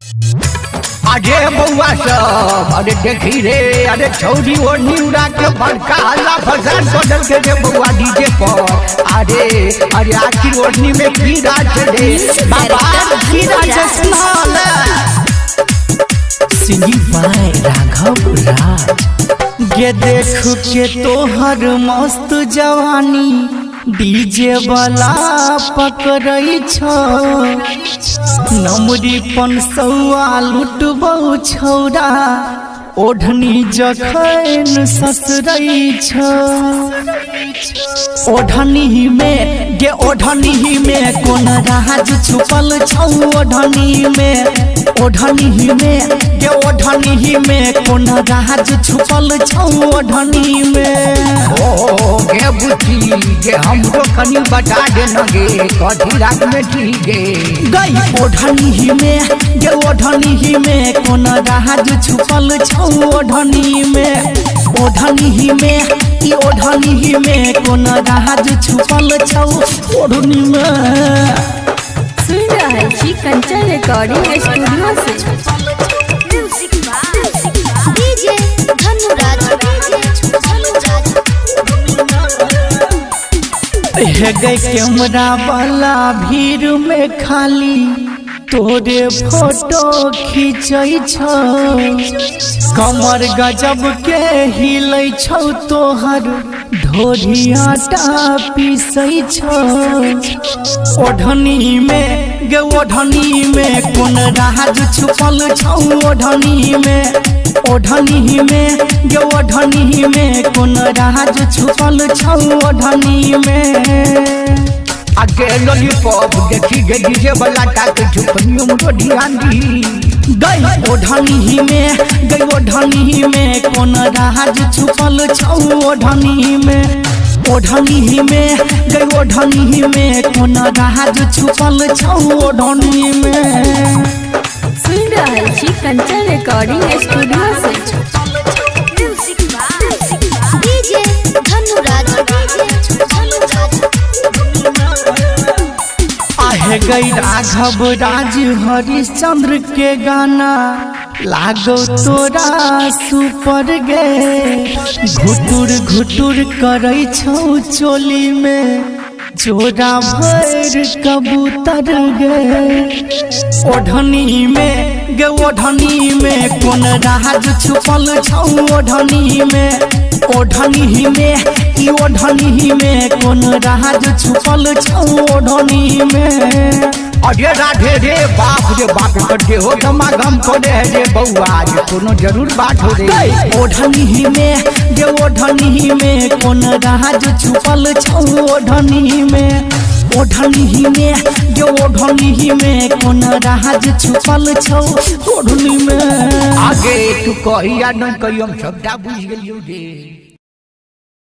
अरे बउआ सब अरे देखी रे अरे छौरी वो न्यूरा के बड़का हल्ला फसान बदल के रे बउआ डीजे पर अरे अरे आखिर ओढ़नी में की राज रे बाबा की राज सुनाल सिंगिंग बाय राघव राज। ये देखो के तोहर मस्त जवानी डीजे वाला पकड़ई छ नमरी पंसौआ लुटबौ छौरा ओढ़नी जखन ससरई छ ओढ़नी में गे ओढ़नी में कोन राज छुपल छौ ओढ़नी में ओढ़नी में गे ओढ़नी में कोन राज छुपल छौ ओढ़नी में। ओ गे बुची गे हमको कनी बता दे न गे कथी रात में ठीक गे गई ओढ़नी में गे ओढ़नी में कोन राज छुपल छौ ओढ़नी में ओढ़नी में ई ओढ़नी में कोन राज छुपल छौ ओढ़नी में। सुन रहे छी कंचन रिकॉर्डिंग स्टूडियो से डीजे धनुराज हे गई कैमरा वाला भीड़ में खाली तोरे फोटो खींचै छ कमर गजब के हिलै छौ तोहर ढोरी आटा पीसै छ ओढ़नी में गे ओढ़नी में कोन राज छुपल छौ ओढ़नी में ओढ़नी में गे ओढ़नी में कोन राज छुपल छौ ओढ़नी में। आगे लॉलीपॉप देखी गे डीजे वाला टाके छुपनियों मुझे ध्यान दी गई ओढ़नी में गई ओढ़नी में कोन राज छुपल छौ ओढ़नी में ओढ़नी में गई ओढ़नी में कोन राज छुपल छौ ओढ़नी में। सुन रहे छी कंचन रिकॉर्डिंग स्टूडियो से डीजे धनुराज आहे गई राघव राज हरिश्चंद्र के गाना लागो तोरा सुपर गे घुटुर घुटुर करई छौ चोली में जोरा भर कबूतर गे ओढ़नी में गे ओढ़नी में कोन राज छुपल छौ ओढ़नी में ओढ़नी में ई ओढ़नी में कोन राज छुपल छौ ओढ़नी में। अरे राधे रे बाप करते हो गमागम को रे बउआ जे कोनो जरूर बात हो रे ओढ़नी में गे ओढ़नी में कोन राज छुपल छौ ओढ़नी में ओढ़नी में गे ओढ़नी में कोन राज छुपल छौ ओढ़नी में। आगे तू कहिया न कहियो हम सबटा बुझ गेलियो रे।